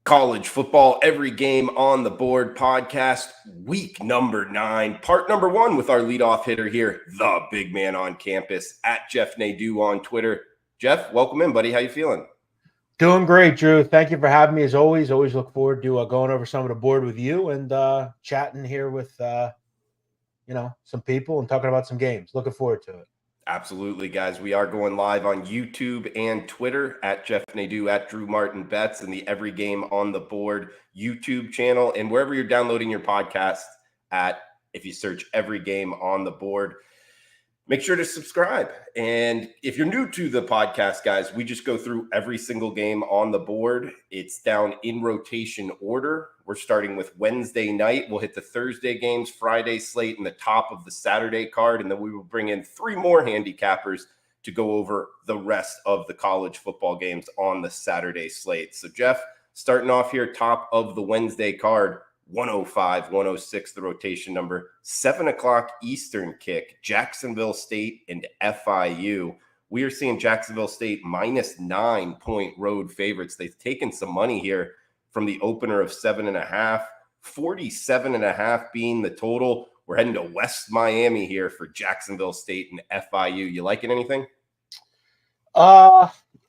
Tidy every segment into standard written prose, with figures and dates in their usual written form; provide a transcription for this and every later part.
College football, every game on the board podcast, week number 9, part number 1 with our leadoff hitter here, the big man on campus, at Jeff Nadu on Twitter. Jeff, welcome in, buddy. How you feeling? Doing great, Drew. Thank you for having me as always. Always look forward to going over some of the board with you and chatting here with, some people and talking about some games. Looking forward to it. Absolutely, guys. We are going live on YouTube and Twitter at Jeff Nadu, at Drew Martin Betts, and the Every Game on the Board YouTube channel, and wherever you're downloading your podcast at, if you search Every Game on the Board. Make sure to subscribe. And if you're new to the podcast, guys, we just go through every single game on the board. It's down in rotation order. We're starting with Wednesday night. We'll hit the Thursday games, Friday slate, and the top of the Saturday card. And then we will bring in 3 more handicappers to go over the rest of the college football games on the Saturday slate. So, Jeff, starting off here, top of the Wednesday card, 105, 106, the rotation number, 7 o'clock Eastern kick, Jacksonville State and FIU. We are seeing Jacksonville State minus 9-point road favorites. They've taken some money here from the opener of 7.5, 47.5 being the total. We're heading to West Miami here for Jacksonville State and FIU. You liking anything?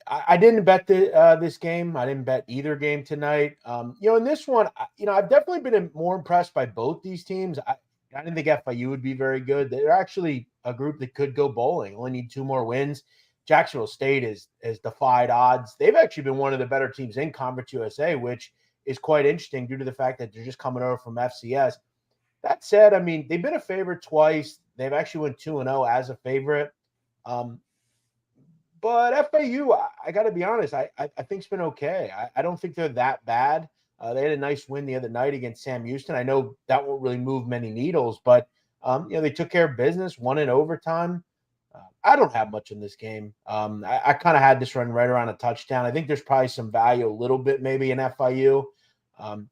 I didn't bet this game. I didn't bet either game tonight. In this one, I've definitely been more impressed by both these teams. I didn't think FIU would be very good. They're actually a group that could go bowling. Only need 2 more wins. Jacksonville State has defied odds. They've actually been one of the better teams in Conference USA, which is quite interesting due to the fact that they're just coming over from FCS. That said, they've been a favorite twice. They've actually went 2-0 as a favorite. But FAU, I got to be honest, I think it's been okay. I don't think they're that bad. They had a nice win the other night against Sam Houston. I know that won't really move many needles, but they took care of business, won in overtime. I don't have much in this game. I kind of had this run right around a touchdown. I think there's probably some value a little bit maybe in FIU.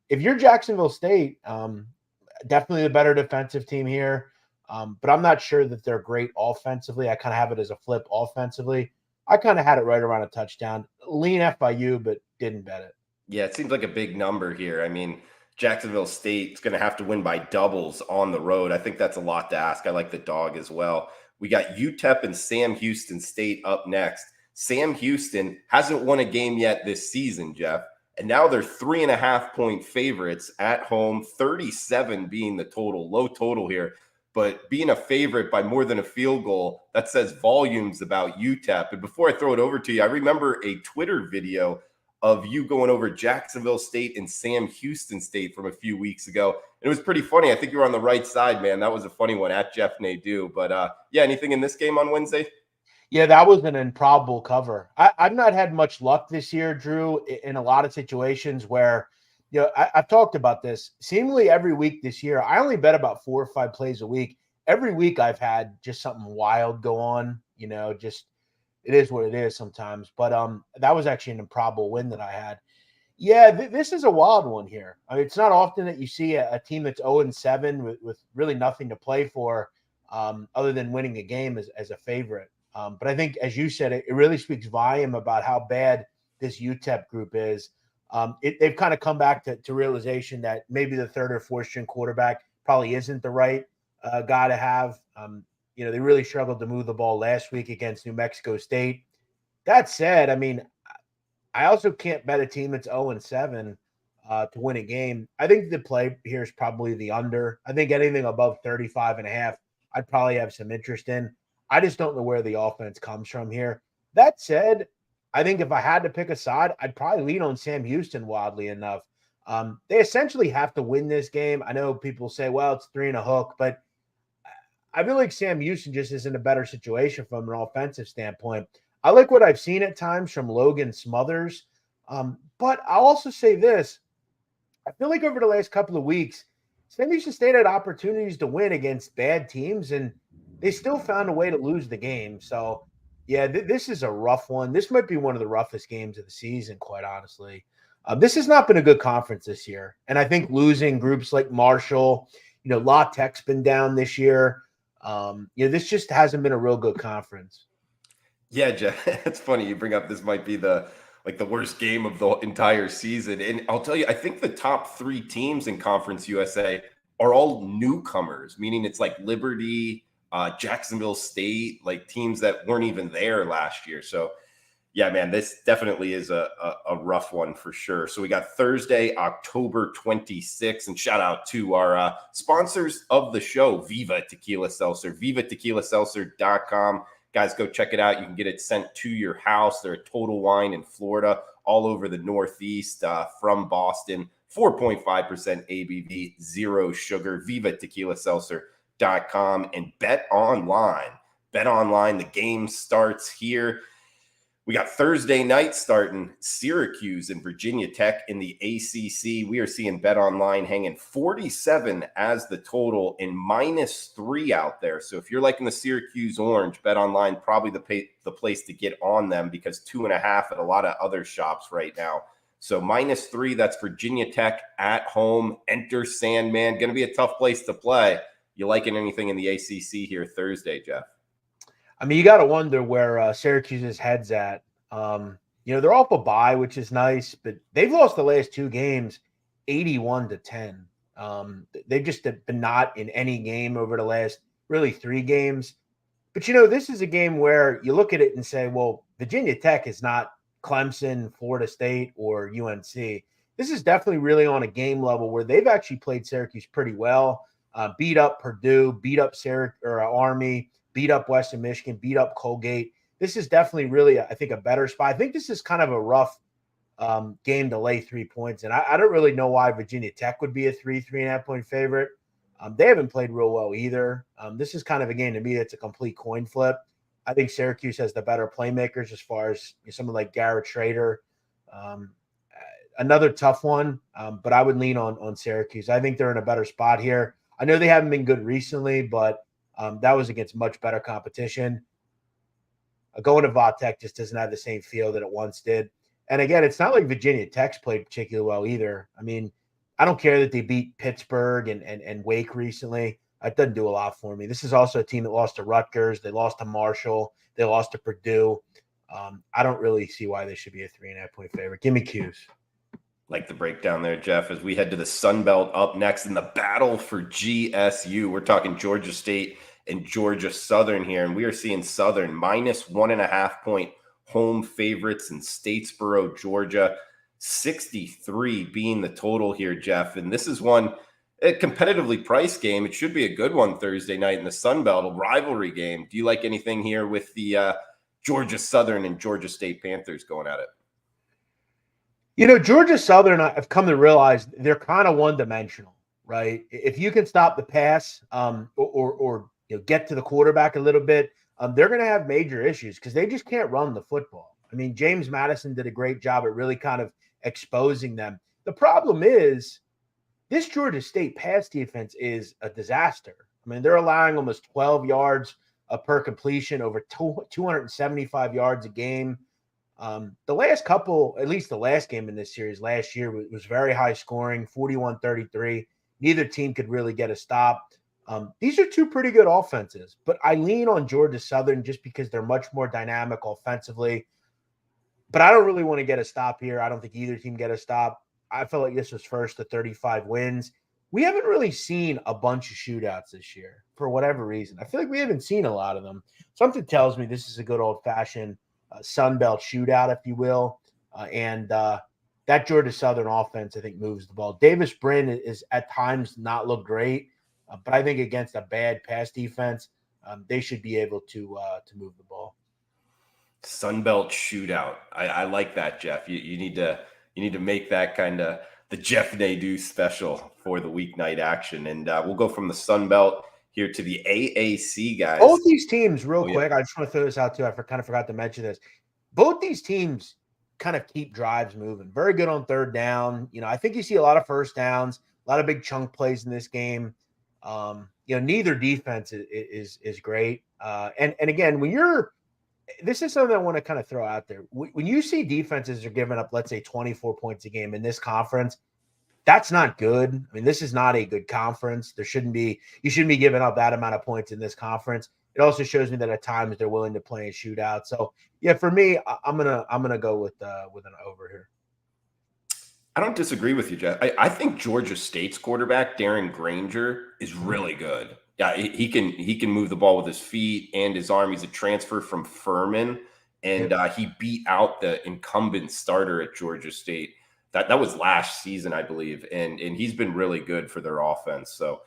If you're Jacksonville State, definitely the better defensive team here. But I'm not sure that they're great offensively. I kind of have it as a flip offensively. I kind of had it right around a touchdown. Lean FIU, but didn't bet it. Yeah, it seems like a big number here. Jacksonville State's going to have to win by doubles on the road. I think that's a lot to ask. I like the dog as well. We got UTEP and Sam Houston State up next. Sam Houston hasn't won a game yet this season, Jeff, and now they're 3.5-point favorites at home, 37 being the total, low total here. But being a favorite by more than a field goal, that says volumes about UTEP. And before I throw it over to you, I remember a Twitter video of you going over Jacksonville State and Sam Houston State from a few weeks ago. And it was pretty funny. I think you were on the right side, man. That was a funny one, at Jeff Nadu. But, anything in this game on Wednesday? Yeah, that was an improbable cover. I've not had much luck this year, Drew, in a lot of situations where – I've talked about this. Seemingly every week this year, I only bet about 4 or 5 plays a week. Every week I've had just something wild go on. Just it is what it is sometimes. But that was actually an improbable win that I had. Yeah, this is a wild one here. It's not often that you see a team that's 0-7 with really nothing to play for other than winning a game as a favorite. But I think, as you said, it really speaks volume about how bad this UTEP group is. They've kind of come back to realization that maybe the 3rd or 4th string quarterback probably isn't the right guy to have. They really struggled to move the ball last week against New Mexico State. That said, I also can't bet a team that's 0-7 to win a game. I think the play here is probably the under. I think anything above 35.5, I'd probably have some interest in. I just don't know where the offense comes from here. That said, I think if I had to pick a side, I'd probably lean on Sam Houston, wildly enough. They essentially have to win this game. I know people say, well, it's 3 and a hook, but I feel like Sam Houston just is in a better situation from an offensive standpoint. I like what I've seen at times from Logan Smothers. But I'll also say this. I feel like over the last couple of weeks, Sam Houston State had opportunities to win against bad teams, and they still found a way to lose the game. So, yeah, this is a rough one. This might be one of the roughest games of the season, quite honestly. This has not been a good conference this year. And I think losing groups like Marshall, La Tech's been down this year. This just hasn't been a real good conference. Yeah, Jeff, it's funny you bring up this might be the like the worst game of the entire season. And I'll tell you, I think the top 3 teams in Conference USA are all newcomers, meaning it's like Liberty, Jacksonville State, like teams that weren't even there last year. So yeah, man, this definitely is a rough one for sure. So we got Thursday, October 26th, and shout out to our sponsors of the show, Viva Tequila Seltzer, vivatequilaseltzer.com. Guys, go check it out. You can get it sent to your house. They're a Total Wine in Florida, all over the Northeast, from Boston, 4.5% ABV, zero sugar, vivatequilaseltzer.com, and Bet Online. Bet Online, the game starts here. We got Thursday night starting, Syracuse and Virginia Tech in the ACC. We are seeing Bet Online hanging 47 as the total and -3 out there. So if you're liking the Syracuse Orange, Bet Online probably the place to get on them, because 2.5 at a lot of other shops right now. So -3, that's Virginia Tech at home. Enter Sandman. Going to be a tough place to play. You liking anything in the ACC here Thursday, Jeff? I mean, you got to wonder where Syracuse's head's at. They're off a bye, which is nice, but they've lost the last 2 games, 81-10. They've just been not in any game over the last really 3 games. But, this is a game where you look at it and say, well, Virginia Tech is not Clemson, Florida State, or UNC. This is definitely really on a game level where they've actually played Syracuse pretty well, beat up Purdue, beat up Army, beat up Western Michigan, beat up Colgate. This is definitely really, I think, a better spot. I think this is kind of a rough game to lay 3 points. And I don't really know why Virginia Tech would be a 3.5 point favorite. They haven't played real well either. This is kind of a game to me that's a complete coin flip. I think Syracuse has the better playmakers as far as someone like Garrett Schrader. Another tough one, but I would lean on Syracuse. I think they're in a better spot here. I know they haven't been good recently, but that was against much better competition. Going to Vatech just doesn't have the same feel that it once did. And again, it's not like Virginia Tech's played particularly well either. I mean, I don't care that they beat Pittsburgh and Wake recently. It doesn't do a lot for me. This is also a team that lost to Rutgers. They lost to Marshall. They lost to Purdue. I don't really see why they should be a 3.5 point favorite. Give me Q's. Like the breakdown there, Jeff, as we head to the Sun Belt up next in the battle for GSU. We're talking Georgia State and Georgia Southern here, and we are seeing Southern -1.5 point home favorites in Statesboro, Georgia, 63 being the total here, Jeff. And this is a competitively priced game. It should be a good one Thursday night in the Sun Belt, a rivalry game. Do you like anything here with the Georgia Southern and Georgia State Panthers going at it? Georgia Southern, I've come to realize they're kind of one-dimensional, right? If you can stop the pass or get to the quarterback a little bit, they're going to have major issues because they just can't run the football. I mean, James Madison did a great job at really kind of exposing them. The problem is this Georgia State pass defense is a disaster. I mean, they're allowing almost 12 yards per completion, over 275 yards a game. The last couple, at least the last game in this series last year was very high scoring, 41-33. Neither team could really get a stop. These are 2 pretty good offenses, but I lean on Georgia Southern just because they're much more dynamic offensively. But I don't really want to get a stop here. I don't think either team get a stop. I felt like this was first to 35 wins. We haven't really seen a bunch of shootouts this year for whatever reason. I feel like we haven't seen a lot of them. Something tells me this is a good old-fashioned Sun Belt shootout, if you will. And that Georgia Southern offense, I think, moves the ball. Davis Brin is at times not look great, but I think against a bad pass defense, they should be able to move the ball. Sun Belt shootout. I like that, Jeff. You need to make that kind of the Jeff Nadu special for the weeknight action. And we'll go from the Sun Belt here to the AAC, guys. Both these teams, real quick, I just want to throw this out too. I kind of forgot to mention this. Both these teams kind of keep drives moving. Very good on third down. I think you see a lot of first downs, a lot of big chunk plays in this game. Neither defense is great. And again, this is something I want to kind of throw out there. When you see defenses are giving up, let's say 24 points a game in this conference, that's not good. I mean, this is not a good conference. You shouldn't be giving up that amount of points in this conference. it also shows me that at times they're willing to play a shootout. So yeah, for me, I'm gonna go with an over here. I don't disagree with you, Jeff. I think Georgia State's quarterback, Darren Granger, is really good. Yeah, he can move the ball with his feet and his arm. He's a transfer from Furman, and he beat out the incumbent starter at Georgia State. That was last season, I believe, and he's been really good for their offense. So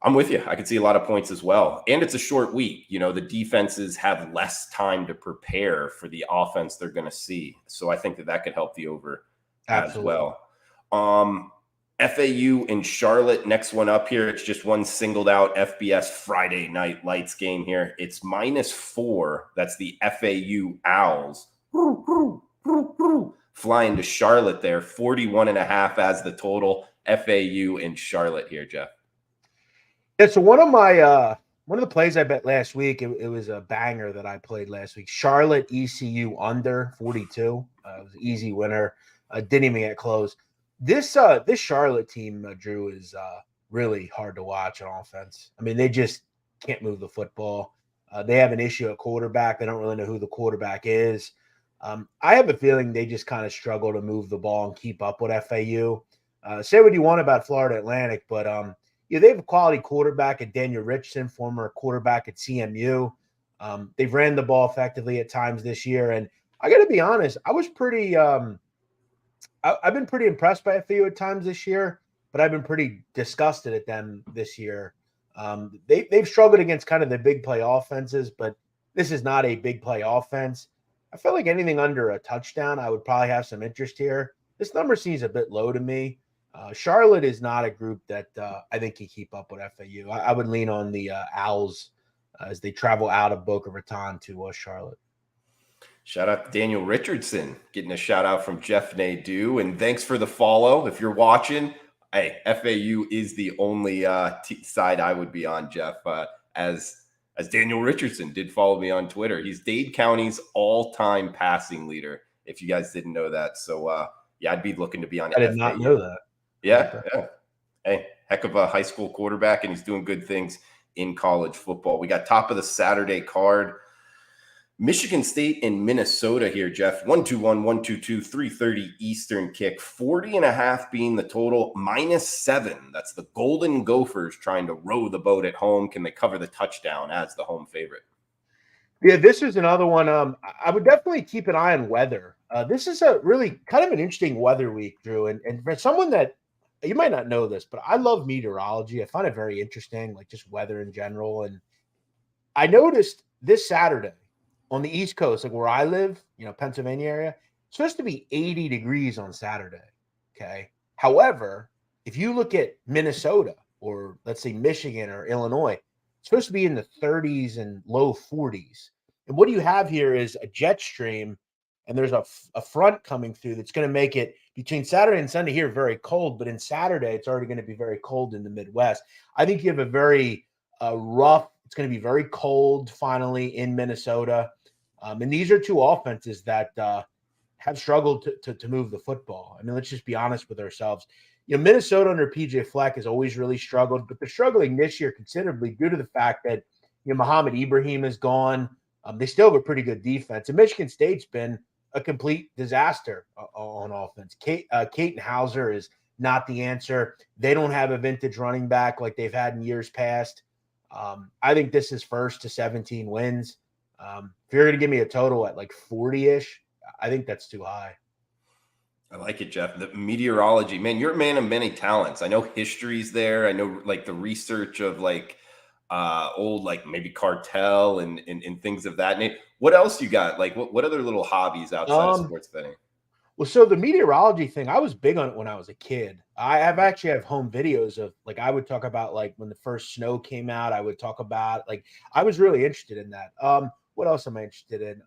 I'm with you. I could see a lot of points as well. And it's a short week. You know, the defenses have less time to prepare for the offense they're going to see. So I think that could help the over as well. FAU in Charlotte, next one up here. It's just one singled out FBS Friday night lights game here. It's -4. That's the FAU Owls. Flying to Charlotte there. 41.5 as the total. FAU in Charlotte here, Jeff. Yeah, so one of the plays I bet last week, it was a banger that I played last week. Charlotte ECU under 42. It was an easy winner. Didn't even get close. This Charlotte team, Drew, is really hard to watch on offense. I mean, they just can't move the football. They have an issue at quarterback. They don't really know who the quarterback is. I have a feeling they just kind of struggle to move the ball and keep up with FAU. Say what you want about Florida Atlantic, but yeah, they have a quality quarterback at Daniel Richardson, former quarterback at CMU. They've ran the ball effectively at times this year, and I got to be honest, I was pretty. I've been pretty impressed by FAU at times this year, but I've been pretty disgusted at them this year. They've struggled against kind of the big play offenses, but this is not a big play offense. I feel like anything under a touchdown, I would probably have some interest here. This number seems a bit low to me. Charlotte is not a group that I think can keep up with FAU. I would lean on the Owls as they travel out of Boca Raton to Charlotte. Shout out to Daniel Richardson, getting a shout out from Jeff Nadu. And thanks for the follow. If you're watching, hey, FAU is the only side I would be on, Jeff, as Daniel Richardson did follow me on Twitter. He's Dade County's all-time passing leader, if you guys didn't know that. So, yeah, I'd be looking to be on FAU. I did not know that. Yeah. Hey, heck of a high school quarterback, and he's doing good things in college football. We got top of the Saturday card. Michigan State and Minnesota here, Jeff. 1-2-1, 1-2-2, 3:30 Eastern kick. 40.5 being the total, -7. That's the Golden Gophers trying to row the boat at home. Can they cover the touchdown as the home favorite? Yeah, this is another one. I would definitely keep an eye on weather. This is a really kind of an interesting weather week, Drew. And for someone that you might not know this, but I love meteorology. I find it very interesting, like just weather in general. And I noticed this Saturday on the East Coast, like where I live, Pennsylvania area, it's supposed to be 80 degrees on Saturday. Okay. However, if you look at Minnesota or let's say Michigan or Illinois, it's supposed to be in the 30s and low 40s. And what you have here is a jet stream, and there's a front coming through that's going to make it between Saturday and Sunday here very cold. But in Saturday, it's already going to be very cold in the Midwest. I think you have a very rough, it's going to be very cold finally in Minnesota. And these are two offenses that have struggled to move the football. I mean, let's just be honest with ourselves. Minnesota under PJ Fleck has always really struggled, but they're struggling this year considerably due to the fact that Muhammad Ibrahim is gone. They still have a pretty good defense. And Michigan State's been a complete disaster on offense. Caton Hauser is not the answer. They don't have a vintage running back like they've had in years past. I think this is first to 17 wins. If you're going to give me a total at like 40-ish, I think that's too high. I like it, Jeff. The meteorology, man, you're a man of many talents. I know history's there. I know like the research of like old, like maybe cartel and things of that nature. What else you got? Like what other little hobbies outside of sports betting? Well, so the meteorology thing, I was big on it when I was a kid. I have home videos of like, I would talk about like when the first snow came out, I would talk about like, I was really interested in that. What else am I interested in?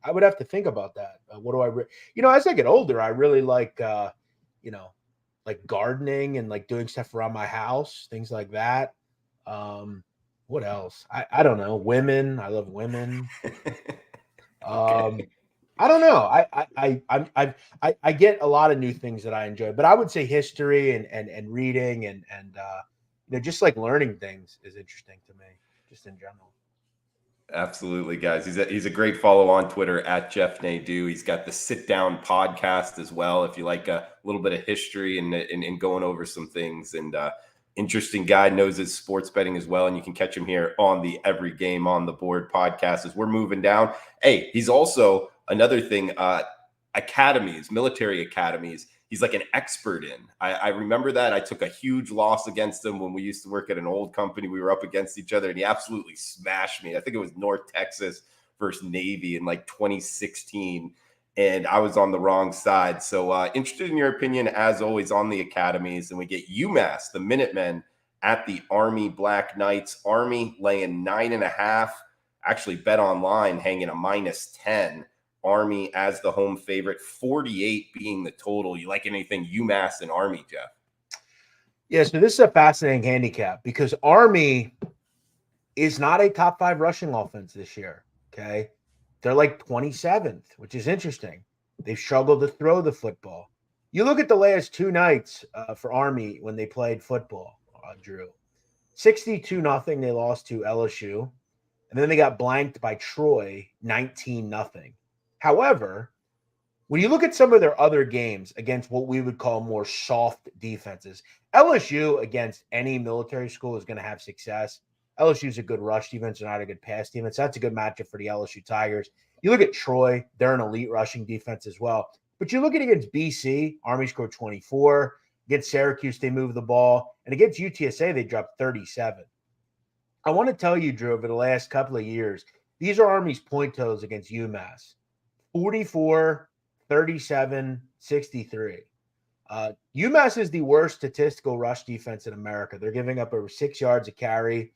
I would have to think about that. What do I, as I get older, I really like, like gardening and like doing stuff around my house, things like that. What else? I don't know. Women. I love women. Okay. I don't know. I get a lot of new things that I enjoy, but I would say history and reading and just like learning things is interesting to me. just in general. Absolutely, guys. He's a great follow on Twitter at Jeff Nadu. He's got the Sit Down podcast as well. If you like a little bit of history and going over some things, and interesting guy, knows his sports betting as well. And you can catch him here on the Every Game on the Board podcast as we're moving down. Hey, he's also another thing, academies, military academies. He's like an expert in. I remember that. I took a huge loss against him when we used to work at an old company. We were up against each other, and he absolutely smashed me. I think it was North Texas versus Navy in like 2016, and I was on the wrong side. So interested in your opinion, as always, on the academies. And we get UMass, the Minutemen, at the Army Black Knights. Army laying 9.5. Actually, Bet Online hanging a -10. Army as the home favorite, 48 being the total. You like anything UMass and Army, Jeff? Yeah, so this is a fascinating handicap because Army is not a top 5 rushing offense this year, okay? They're like 27th, which is interesting. They've struggled to throw the football. You look at the last 2 nights for Army when they played football, Drew. 62-0 they lost to LSU, and then they got blanked by Troy 19-0. However, when you look at some of their other games against what we would call more soft defenses, LSU against any military school is going to have success. LSU is a good rush defense and not a good pass defense. That's a good matchup for the LSU Tigers. You look at Troy, they're an elite rushing defense as well. But you look at against BC, Army scored 24. Against Syracuse, they moved the ball. And against UTSA, they dropped 37. I want to tell you, Drew, over the last couple of years, these are Army's point totals against UMass. 44, 37, 63. UMass is the worst statistical rush defense in America. They're giving up over 6 yards a carry.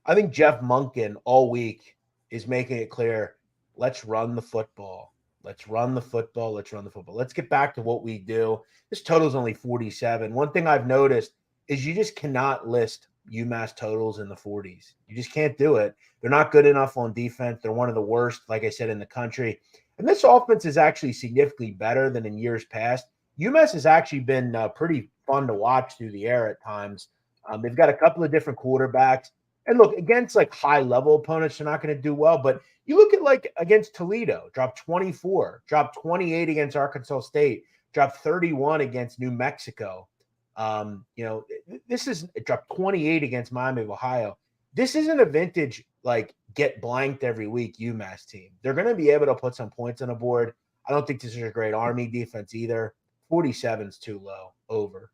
I think Jeff Monken all week is making it clear, let's run the football. Let's run the football. Let's run the football. Let's get back to what we do. This total is only 47. One thing I've noticed is you just cannot list UMass totals in the 40s. You just can't do it. They're not good enough on defense. They're one of the worst, like I said, in the country. And this offense is actually significantly better than in years past. UMass has actually been pretty fun to watch through the air at times. They've got a couple of different quarterbacks. And look, against like high-level opponents, they're not going to do well. But you look at like against Toledo, dropped 24, dropped 28 against Arkansas State, dropped 31 against New Mexico. This is dropped 28 against Miami of Ohio. This isn't a vintage like get blanked every week UMass team. They're going to be able to put some points on the board. I don't think this is a great Army defense either. 47 is too low. Over.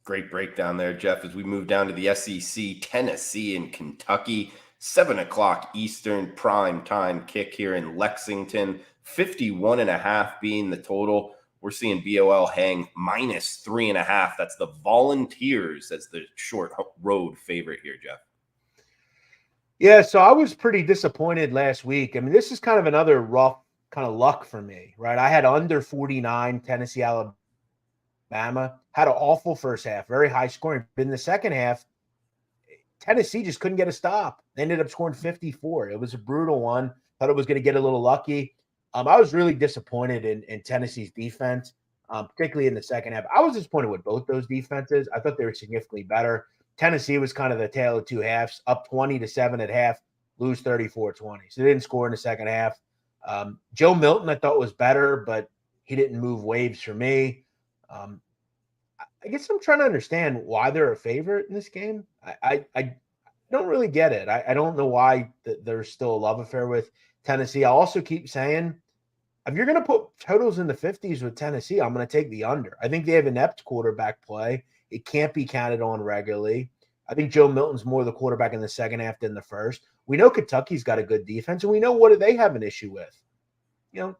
Great breakdown there, Jeff. As we move down to the SEC, Tennessee and Kentucky, 7:00 Eastern prime time kick here in Lexington. 51.5 being the total. We're seeing BOL hang -3.5. That's the Volunteers as the short road favorite here, Jeff. Yeah, so I was pretty disappointed last week. I mean, this is kind of another rough kind of luck for me, right? I had under 49 Tennessee, Alabama. Had an awful first half, very high scoring. But in the second half, Tennessee just couldn't get a stop. They ended up scoring 54. It was a brutal one. Thought it was going to get a little lucky. I was really disappointed in Tennessee's defense, particularly in the second half. I was disappointed with both those defenses. I thought they were significantly better. Tennessee was kind of the tale of two halves, up 20-7 at half, lose 34-20. So they didn't score in the second half. Joe Milton, I thought was better, but he didn't move waves for me. I guess I'm trying to understand why they're a favorite in this game. I don't really get it. I don't know why there's still a love affair with Tennessee. I also keep saying, if you're going to put totals in the 50s with Tennessee, I'm going to take the under. I think they have inept quarterback play. It can't be counted on regularly. I think Joe Milton's more the quarterback in the second half than the first. We know Kentucky's got a good defense, and we know what do they have an issue with.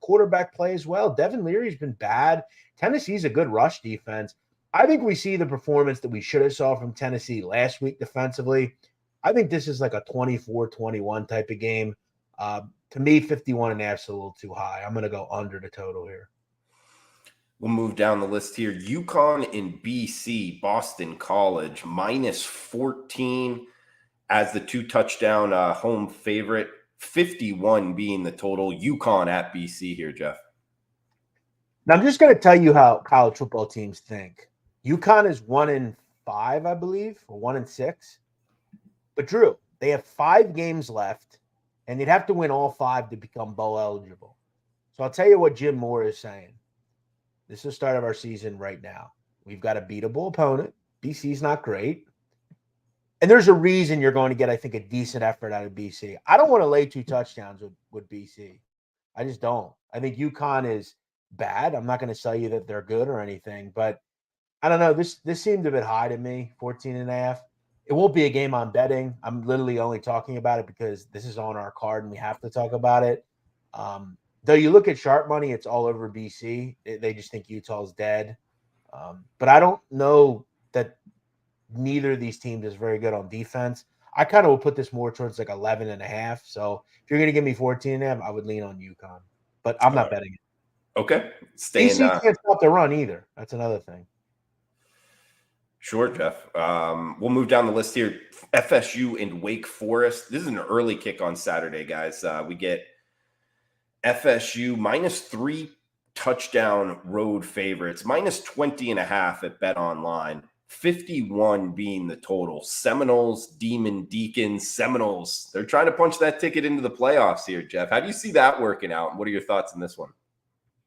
Quarterback play as well. Devin Leary's been bad. Tennessee's a good rush defense. I think we see the performance that we should have saw from Tennessee last week defensively. I think this is like a 24-21 type of game. To me, 51.5 is a little too high. I'm going to go under the total here. We'll move down the list here. UConn in BC, Boston College, -14 as the 2-touchdown home favorite. 51 being the total. UConn at BC here, Jeff. Now, I'm just going to tell you how college football teams think. UConn is 1-5, I believe, or 1-6. But Drew, They have 5 games left, and they'd have to win all 5 to become bowl eligible. So I'll tell you what Jim Moore is saying. This is the start of our season right now. We've got a beatable opponent. BC's not great. And there's a reason you're going to get, I think, a decent effort out of BC. I don't want to lay 2 touchdowns with BC. I just don't. I think UConn is bad. I'm not going to tell you that they're good or anything, but I don't know. This seemed a bit high to me, 14.5. It won't be a game I'm betting. I'm literally only talking about it because this is on our card and we have to talk about it. Though you look at sharp money, it's all over BC. They just think Utah's dead. But I don't know that neither of these teams is very good on defense. I kind of would put this more towards like 11.5. So if you're going to give me 14.5, I would lean on UConn. But I'm not betting it. Okay. BC can't stop the run either. That's another thing. Sure, Jeff. We'll move down the list here. FSU and Wake Forest. This is an early kick on Saturday, guys. We get FSU -3 touchdown road favorites, -20.5 at Bet Online, 51 being the total. Seminoles, Demon Deacons, Seminoles. They're trying to punch that ticket into the playoffs here, Jeff. How do you see that working out? What are your thoughts on this one?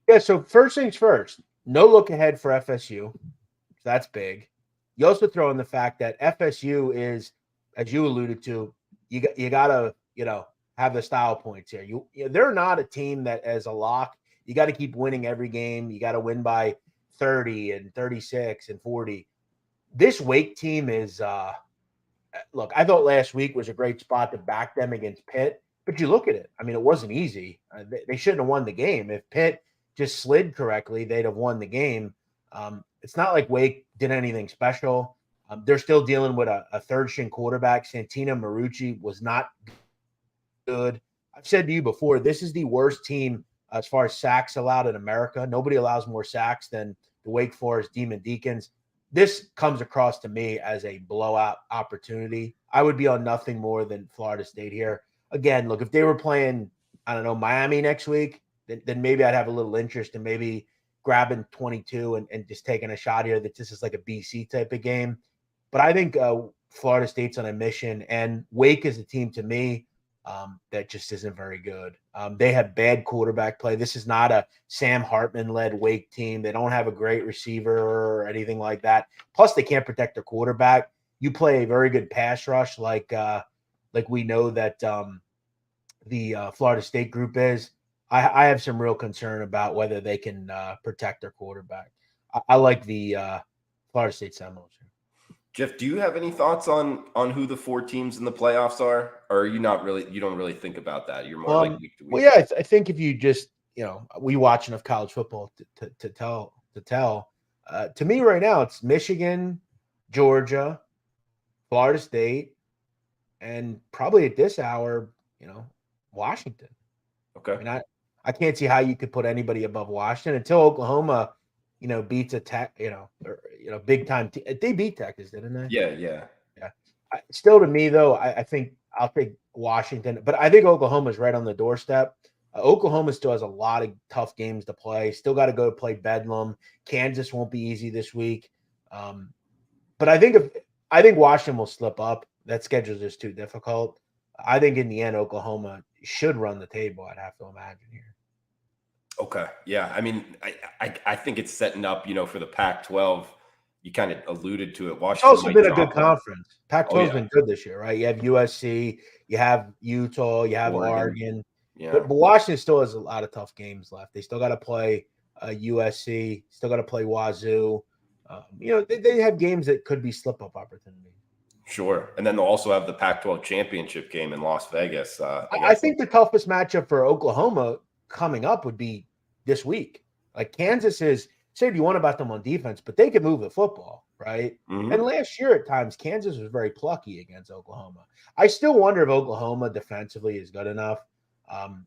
Yeah, so first things first, no look ahead for FSU. That's big. You also throw in the fact that FSU is, as you alluded to, you got to, have the style points here. They're not a team that as a lock. You got to keep winning every game. You got to win by 30 and 36 and 40. This Wake team is look, I thought last week was a great spot to back them against Pitt, but you look at it. I mean, it wasn't easy. They shouldn't have won the game. If Pitt just slid correctly, they'd have won the game. It's not like Wake did anything special. They're still dealing with a third-string quarterback. Santina Marucci was not good. I've said to you before, this is the worst team as far as sacks allowed in America. Nobody allows more sacks than the Wake Forest Demon Deacons. This comes across to me as a blowout opportunity. I would be on nothing more than Florida State here. Again, look, if they were playing, I don't know, Miami next week, then maybe I'd have a little interest in maybe grabbing 22 and just taking a shot here that this is like a BC type of game. But I think Florida State's on a mission, and Wake is a team to me that just isn't very good. They have bad quarterback play. This is not a Sam Hartman-led Wake team. They don't have a great receiver or anything like that. Plus, they can't protect their quarterback. You play a very good pass rush like we know that the Florida State group is. I have some real concern about whether they can protect their quarterback. I like the Florida State Seminoles. Jeff, do you have any thoughts on who the 4 teams in the playoffs are? Or are you not really, you don't really think about that? You're more like week to week. Well, yeah, I think if you just, we watch enough college football to tell. To me right now, it's Michigan, Georgia, Florida State, and probably at this hour, Washington. Okay. I mean, I can't see how you could put anybody above Washington until Oklahoma, beats a Tech, big time. They beat Texas, didn't they? Yeah. Still, to me though, I think I'll take Washington, but I think Oklahoma's right on the doorstep. Oklahoma still has a lot of tough games to play. Still got to go play Bedlam. Kansas won't be easy this week. But I think Washington will slip up. That schedule is just too difficult. I think in the end, Oklahoma should run the table. I'd have to imagine here. Okay. Yeah. I mean, I think it's setting up, for the Pac-12. You kind of alluded to it. Washington It's also been a good conference. Pac-12's been good this year, right? You have USC, you have Utah, you have Oregon. Yeah. But Washington still has a lot of tough games left. They still got to play USC, still got to play Wazoo. They have games that could be slip-up opportunities. Sure. And then they'll also have the Pac-12 championship game in Las Vegas. I think the toughest matchup for Oklahoma coming up would be this week. Like Kansas is, say what you want about them on defense, but they can move the football, right? Mm-hmm. And last year at times, Kansas was very plucky against Oklahoma. I still wonder if Oklahoma defensively is good enough.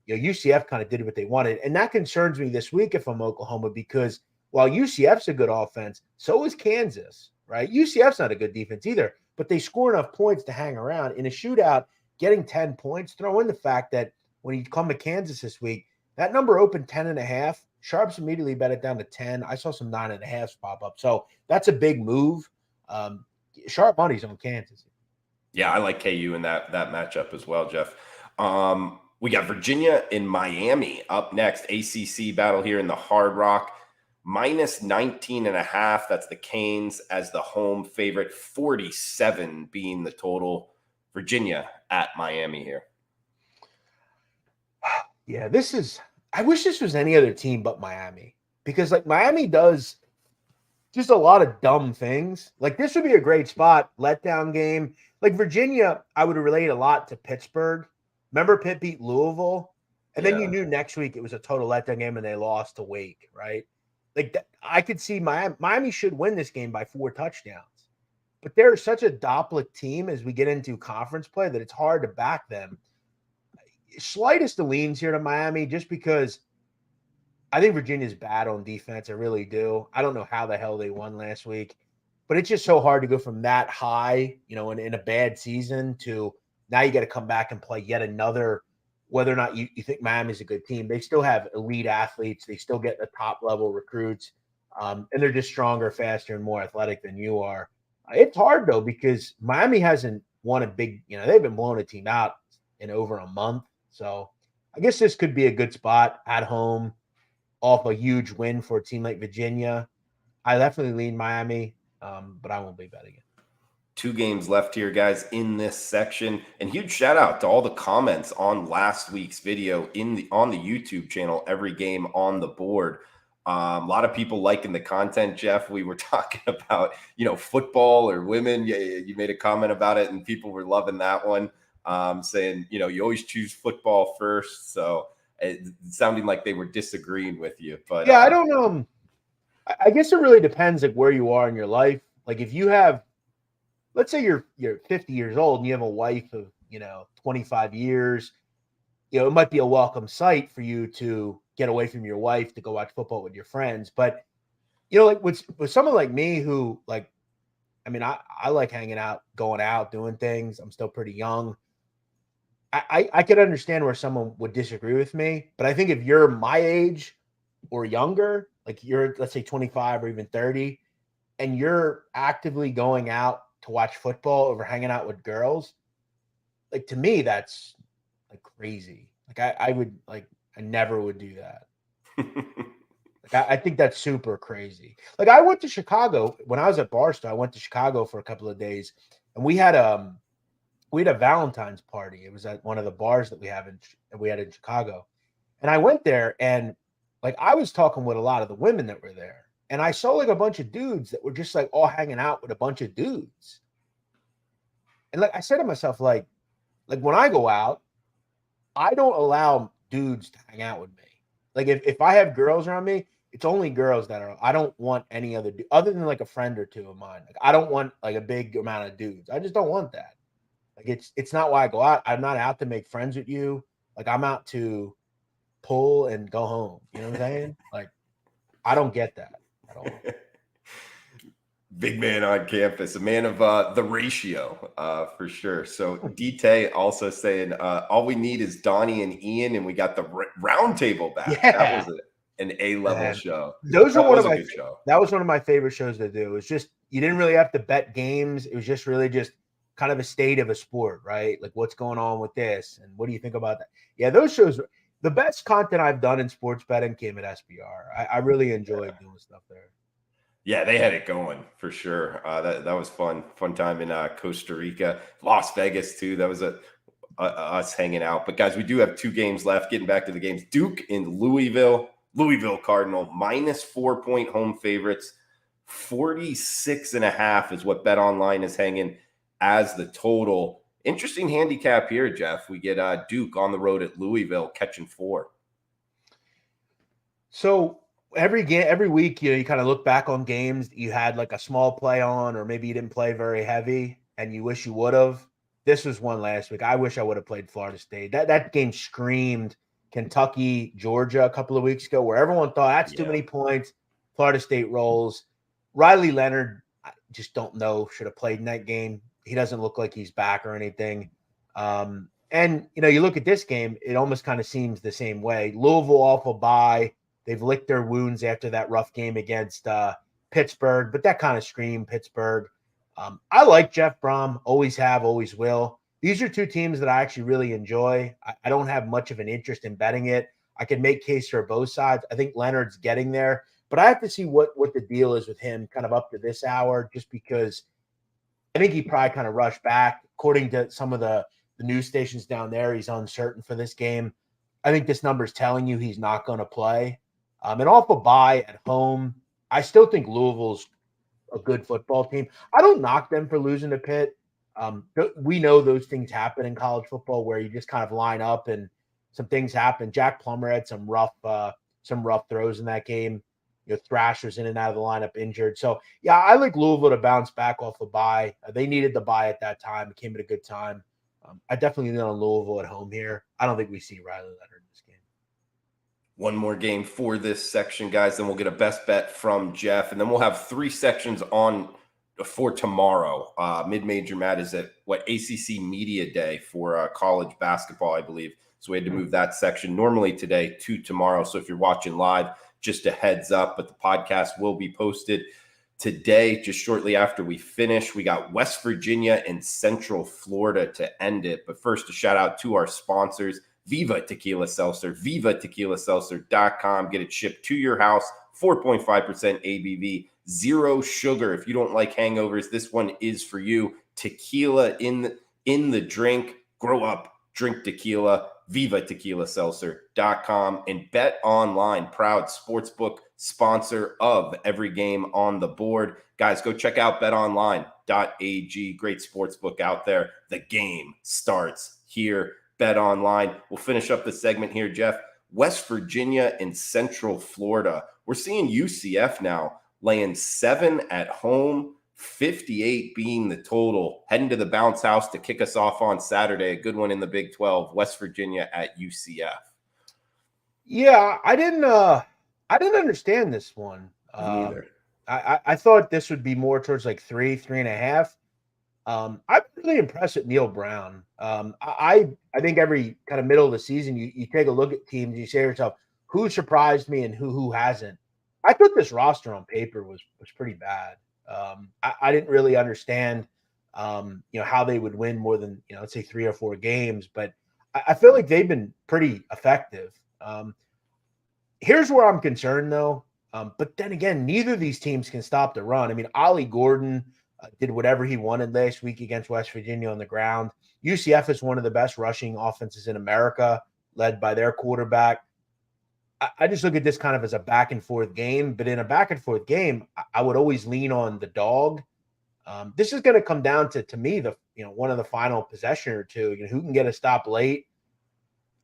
UCF kind of did what they wanted. And that concerns me this week if I'm Oklahoma, because while UCF's a good offense, so is Kansas, right? UCF's not a good defense either, but they score enough points to hang around. In a shootout, getting 10 points, throw in the fact that when you come to Kansas this week, that number opened 10.5. Sharps immediately bet it down to 10. I saw some 9.5s pop up. So that's a big move. Sharp money's on Kansas. Yeah, I like KU in that matchup as well, Jeff. We got Virginia and Miami up next. ACC battle here in the Hard Rock. Minus 19.5. That's the Canes as the home favorite. 47 being the total. Virginia at Miami here. Yeah, I wish this was any other team but Miami, because like Miami does just a lot of dumb things. Like this would be a great spot, letdown game. Like Virginia, I would relate a lot to Pittsburgh. Remember Pitt beat Louisville? And then you Yeah. knew next week it was a total letdown game and they lost to Wake, right? Like I could see Miami should win this game by 4 touchdowns. But they're such a Doppler team as we get into conference play that it's hard to back them. Slightest of leans here to Miami just because I think Virginia's bad on defense. I really do. I don't know how the hell they won last week, but it's just so hard to go from that high, in a bad season to now you got to come back and play yet another. Whether or not you think Miami's a good team, they still have elite athletes. They still get the top level recruits, and they're just stronger, faster, and more athletic than you are. It's hard though because Miami hasn't won a big. They've been blowing a team out in over a month. So I guess this could be a good spot at home off a huge win for a team like Virginia. I definitely lean Miami, but I won't be betting it. 2 games left here, guys, in this section. And huge shout out to all the comments on last week's video on the YouTube channel, Every Game on the Board. A lot of people liking the content, Jeff. We were talking about, football or women. You made a comment about it, and people were loving that one, saying, you always choose football first. So it sounding like they were disagreeing with you. But yeah, I don't know. I guess it really depends like where you are in your life. Like if you have, let's say you're 50 years old and you have a wife of 25 years, it might be a welcome sight for you to get away from your wife to go watch football with your friends. But like with someone like me who I like hanging out, going out, doing things. I'm still pretty young. I could understand where someone would disagree with me, but I think if you're my age or younger, like you're, let's say 25 or even 30, and you're actively going out to watch football over hanging out with girls, like to me, that's like crazy. Like I never would do that. I think that's super crazy. Like I went to Chicago when I was at Barstow. I went to Chicago for a couple of days, and we had a Valentine's party. It was at one of the bars that we had in Chicago, and I went there, and like I was talking with a lot of the women that were there, and I saw like a bunch of dudes that were just like all hanging out with a bunch of dudes, and like I said to myself, like when I go out, I don't allow dudes to hang out with me. Like if I have girls around me, it's only girls that are. I don't want any other than like a friend or two of mine. Like I don't want like a big amount of dudes. I just don't want that. Like it's not why I go out. I'm not out to make friends with you. Like I'm out to pull and go home. You know what I'm saying? Like I don't get that at all. Big man on campus, a man of the ratio for sure. So DT also saying all we need is Donnie and Ian, and we got the round table back. Yeah. That was an A-level show. Those are one of my show. That was one of my favorite shows to do. It was just you didn't really have to bet games. It was just really just kind of a state of a sport, right? Like what's going on with this and what do you think about that? Yeah, those shows, the best content I've done in sports betting came at SBR. I really enjoyed doing stuff there. Yeah, they had it going for sure. That was fun time in Costa Rica, Las Vegas too. That was us hanging out. But guys, we do have 2 games left. Getting back to the games, Duke in Louisville Cardinal -4-point home favorites. 46.5 is what Bet Online is hanging as the total. Interesting handicap here, Jeff. We get Duke on the road at Louisville catching 4. So every week, you kind of look back on games that you had like a small play on, or maybe you didn't play very heavy and you wish you would have. This was one last week. I wish I would have played Florida State. That game screamed Kentucky, Georgia a couple of weeks ago, where everyone thought that's too many points. Florida State rolls. Riley Leonard, I just don't know, should have played in that game. He doesn't look like he's back or anything. And, you look at this game, it almost kind of seems the same way. Louisville awful bye. They've licked their wounds after that rough game against Pittsburgh, but that kind of screamed Pittsburgh. I like Jeff Brom, always have, always will. These are two teams that I actually really enjoy. I don't have much of an interest in betting it. I can make case for both sides. I think Leonard's getting there, but I have to see what the deal is with him kind of up to this hour, just because I think he probably kind of rushed back. According to some of the news stations down there, he's uncertain for this game. I think this number is telling you he's not going to play. And off a bye at home, I still think Louisville's a good football team. I don't knock them for losing to Pitt. We know those things happen in college football where you just kind of line up and some things happen. Jack Plummer had some rough throws in that game. Thrasher's in and out of the lineup injured. So, yeah, I like Louisville to bounce back off a bye. They needed the bye at that time. It came at a good time. I definitely lean on Louisville at home here. I don't think we see Riley Leonard in this game. One more game for this section, guys. Then we'll get a best bet from Jeff. And then we'll have 3 sections on for tomorrow. Mid-Major Matt is at ACC Media Day for college basketball, I believe. So we had to move that section normally today to tomorrow. So if you're watching live, just a heads up, but the podcast will be posted today, just shortly after we finish. We got West Virginia and Central Florida to end it. But first, a shout out to our sponsors, Viva Tequila Seltzer, VivaTequilaSeltzer.com. Get it shipped to your house, 4.5% ABV, 0 sugar. If you don't like hangovers, this one is for you. Tequila in the drink. Grow up, drink tequila. VivaTequilaSeltzer.com. And Bet Online, proud sportsbook sponsor of every game on the board. Guys, go check out betonline.ag. Great sportsbook out there. The game starts here. Bet Online. We'll finish up the segment here, Jeff. West Virginia and Central Florida. We're seeing UCF now laying 7 at home, 58 being the total. Heading to the bounce house to kick us off on Saturday. A good one in the Big 12. West Virginia at UCF. Yeah, I didn't understand this one. Neither. I thought this would be more towards like 3.5. I'm really impressed with Neil Brown. I think every kind of middle of the season, you take a look at teams, you say to yourself, who surprised me and who hasn't. I thought this roster on paper was pretty bad. I didn't really understand, how they would win more than, let's say 3 or 4 games, but I feel like they've been pretty effective. Here's where I'm concerned, though. But then again, neither of these teams can stop the run. I mean, Ollie Gordon did whatever he wanted last week against West Virginia on the ground. UCF is one of the best rushing offenses in America, led by their quarterback. I just look at this kind of as a back and forth game, but in a back and forth game, I would always lean on the dog. This is going to come down to me, one of the final possession or two, who can get a stop late.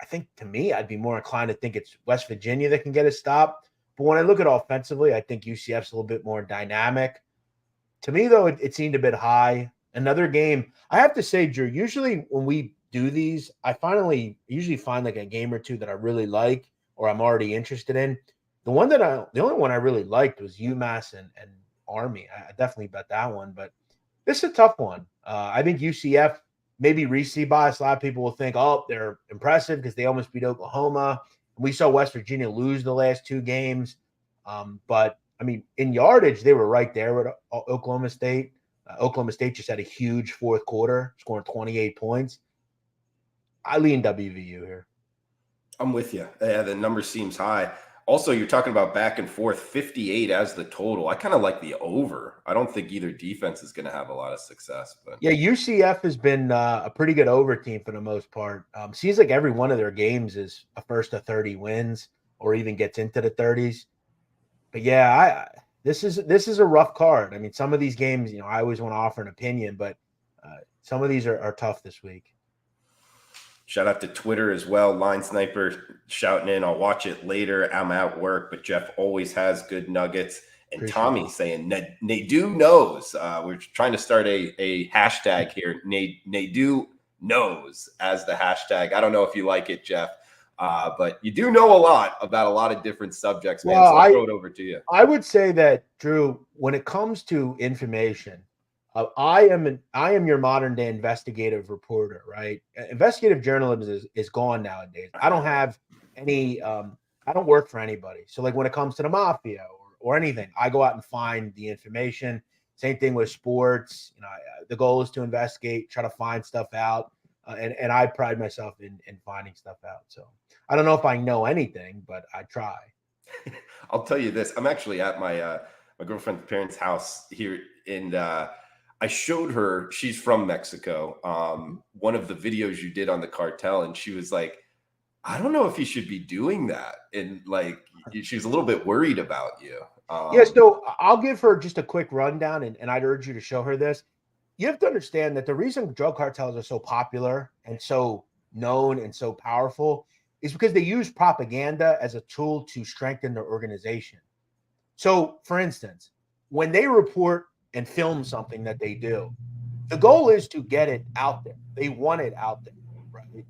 I think to me, I'd be more inclined to think it's West Virginia that can get a stop. But when I look at offensively, I think UCF's a little bit more dynamic. To me, though, it seemed a bit high. Another game, I have to say, Drew, usually when we do these, I usually find like a game or two that I really like or I'm already interested in. The only one I really liked was UMass and Army. I definitely bet that one, but this is a tough one. I think UCF, maybe recency bias. A lot of people will think, oh, they're impressive because they almost beat Oklahoma. We saw West Virginia lose the last 2 games. But, I mean, in yardage, they were right there with Oklahoma State. Oklahoma State just had a huge fourth quarter, scoring 28 points. I lean WVU here. I'm with you. Yeah, the number seems high. Also, you're talking about back and forth, 58 as the total. I kind of like the over. I don't think either defense is going to have a lot of success. But yeah, UCF has been a pretty good over team for the most part. Seems like every one of their games is a first to 30 wins or even gets into the 30s. But yeah, this is a rough card. I mean, some of these games, I always want to offer an opinion, but some of these are tough this week. Shout out to Twitter as well. Line Sniper shouting in. I'll watch it later. I'm at work, but Jeff always has good nuggets. And appreciate Tommy saying, Nadu knows. We're trying to start a hashtag here. Nadu knows as the hashtag. I don't know if you like it, Jeff, but you do know a lot about a lot of different subjects, man. Well, so I'll throw it over to you. I would say that, Drew, when it comes to information, I am your modern day investigative reporter, right? Investigative journalism is gone nowadays. I don't have any, I don't work for anybody. So like when it comes to the mafia or anything, I go out and find the information. Same thing with sports. The goal is to investigate, try to find stuff out. And I pride myself in finding stuff out. So I don't know if I know anything, but I try. I'll tell you this. I'm actually at my my girlfriend's parents' house here, and I showed her, she's from Mexico, one of the videos you did on the cartel, and she was like, I don't know if you should be doing that. And like, she was a little bit worried about you. Yes, so I'll give her just a quick rundown, and I'd urge you to show her this. You have to understand that the reason drug cartels are so popular and so known and so powerful is because they use propaganda as a tool to strengthen their organization. So, for instance, when they report and film something that they do, the goal is to get it out there. They want it out there, right?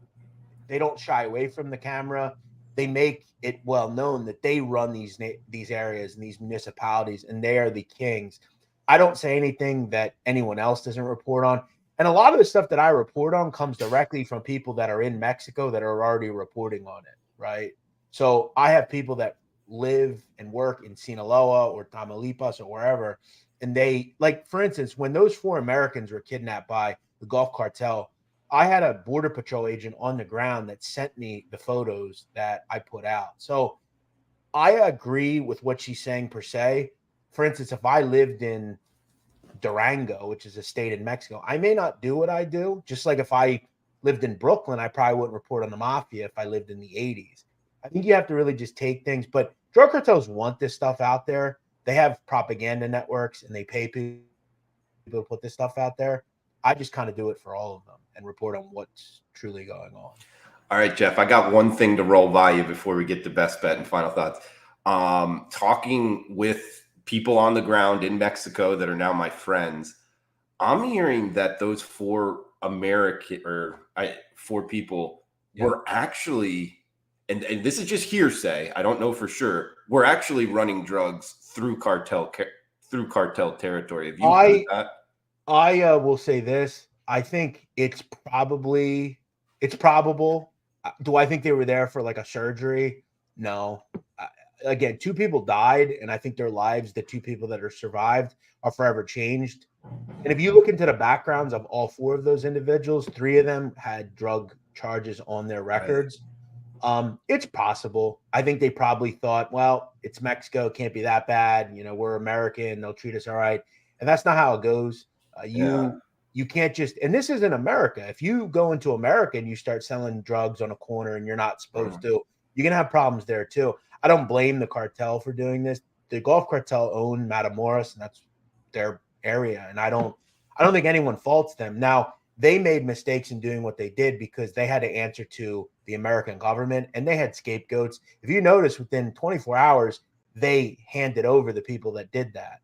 They don't shy away from the camera. They make it well known that they run these areas and these municipalities, and they are the kings. I don't say anything that anyone else doesn't report on. And a lot of the stuff that I report on comes directly from people that are in Mexico that are already reporting on it, right? So I have people that live and work in Sinaloa or Tamaulipas or wherever. And they, like, for instance, when those 4 Americans were kidnapped by the Gulf Cartel, I had a Border Patrol agent on the ground that sent me the photos that I put out. So I agree with what she's saying per se. For instance, if I lived in Durango, which is a state in Mexico, I may not do what I do. Just like if I lived in Brooklyn, I probably wouldn't report on the mafia if I lived in the 80s. I think you have to really just take things. But drug cartels want this stuff out there. They have propaganda networks, and they pay people to put this stuff out there. I just kind of do it for all of them and report on what's truly going on. All right, Jeff, I got one thing to roll by you before we get to best bet and final thoughts. Talking with people on the ground in Mexico that are now my friends, I'm hearing that those 4 people were actually, and this is just hearsay, I don't know for sure, we're actually running drugs through cartel territory. Have you heard that? I will say this. I think it's probable. Do I think they were there for like a surgery? No. Again, 2 people died, and I think their lives, the 2 people that are survived, are forever changed. And if you look into the backgrounds of all 4 of those individuals, 3 of them had drug charges on their records. Right. It's possible. I think they probably thought, well, it's Mexico, can't be that bad. We're American, they'll treat us all right. And that's not how it goes. You can't just, and this isn't America. If you go into America and you start selling drugs on a corner and you're not supposed to, you're going to have problems there too. I don't blame the cartel for doing this. The Gulf Cartel own Matamoros, and that's their area. And I don't think anyone faults them. Now, they made mistakes in doing what they did because they had to answer to the American government, and they had scapegoats. If you notice, within 24 hours, they handed over the people that did that.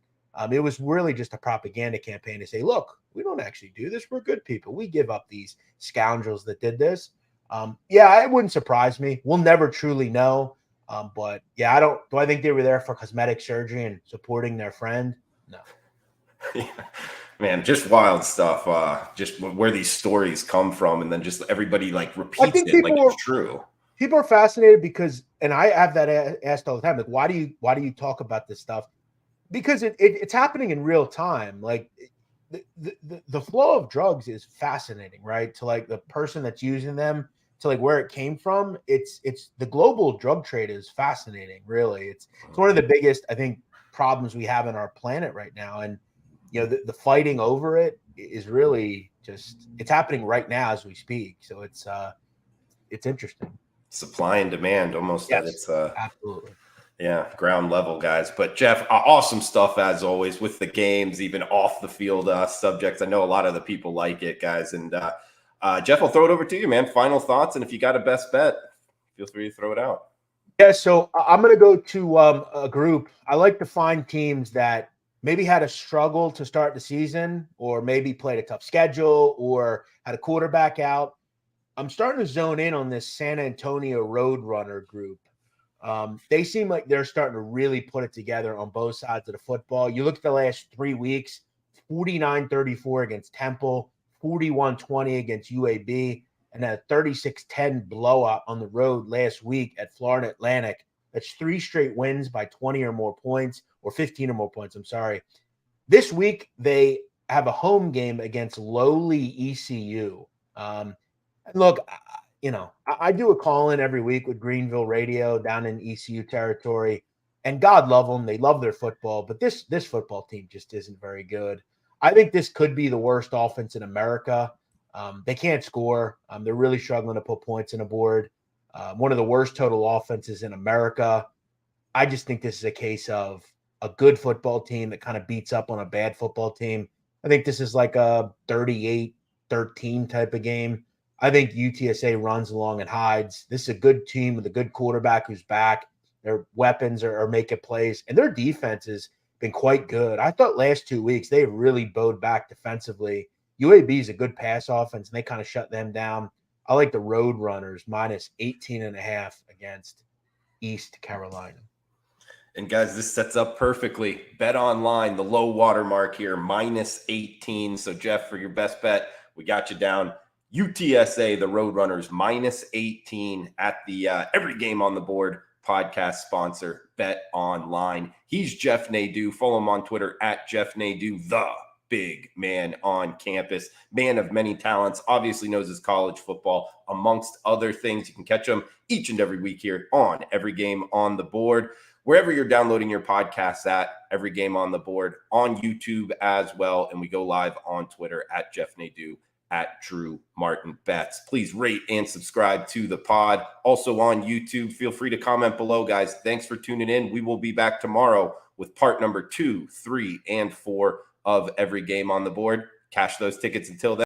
It was really just a propaganda campaign to say, look, we don't actually do this. We're good people. We give up these scoundrels that did this. It wouldn't surprise me. We'll never truly know. But yeah, do I think they were there for cosmetic surgery and supporting their friend? No. Yeah. Man, just wild stuff. Just where these stories come from, and then just everybody like repeats it like it's true. People are fascinated because, and I have that asked all the time, like, why do you talk about this stuff? Because it's happening in real time. Like the flow of drugs is fascinating, right? To like the person that's using them, to like where it came from. It's the global drug trade is fascinating, really. It's one of the biggest, I think, problems we have in our planet right now. And the fighting over it is really just, it's happening right now as we speak. So it's interesting. Supply and demand almost. Yes, at its absolutely. Yeah, ground level, guys. But Jeff, awesome stuff as always with the games, even off the field subjects. I know a lot of the people like it, guys. And Jeff, I'll throw it over to you, man. Final thoughts, and if you got a best bet, feel free to throw it out. Yeah, so I'm going to go to a group. I like to find teams that maybe had a struggle to start the season, or maybe played a tough schedule, or had a quarterback out. I'm starting to zone in on this San Antonio Roadrunner group. They seem like they're starting to really put it together on both sides of the football. You look at the last 3 weeks, 49-34 against Temple, 41-20 against UAB, and a 36-10 blowout on the road last week at Florida Atlantic. That's 3 straight wins by 20 or more points, or 15 or more points. I'm sorry. This week, they have a home game against lowly ECU. And look, I do a call-in every week with Greenville Radio down in ECU territory, and God love them. They love their football, but this football team just isn't very good. I think this could be the worst offense in America. They can't score. They're really struggling to put points on the board. One of the worst total offenses in America. I just think this is a case of a good football team that kind of beats up on a bad football team. I think this is like a 38-13 type of game. I think UTSA runs along and hides. This is a good team with a good quarterback who's back. Their weapons are making plays, and their defense has been quite good. I thought last 2 weeks they really bowed back defensively. UAB is a good pass offense, and they kind of shut them down. I like the Road Runners minus 18.5 against East Carolina. And guys, this sets up perfectly. Bet online, the low water mark here, minus 18. So Jeff, for your best bet, we got you down. UTSA, the Roadrunners, minus 18 at the Every Game on the Board podcast sponsor, Bet Online. He's Jeff Nadu. Follow him on Twitter at Jeff Nadu, the big man on campus, man of many talents, obviously knows his college football, amongst other things. You can catch him each and every week here on Every Game on the Board, wherever you're downloading your podcasts at, Every Game on the Board, on YouTube as well. And we go live on Twitter at Jeff Nadu, at Drew Martin Betts. Please rate and subscribe to the pod. Also on YouTube, feel free to comment below, guys. Thanks for tuning in. We will be back tomorrow with part number 2, 3, and 4 of Every Game on the Board. Cash those tickets until then.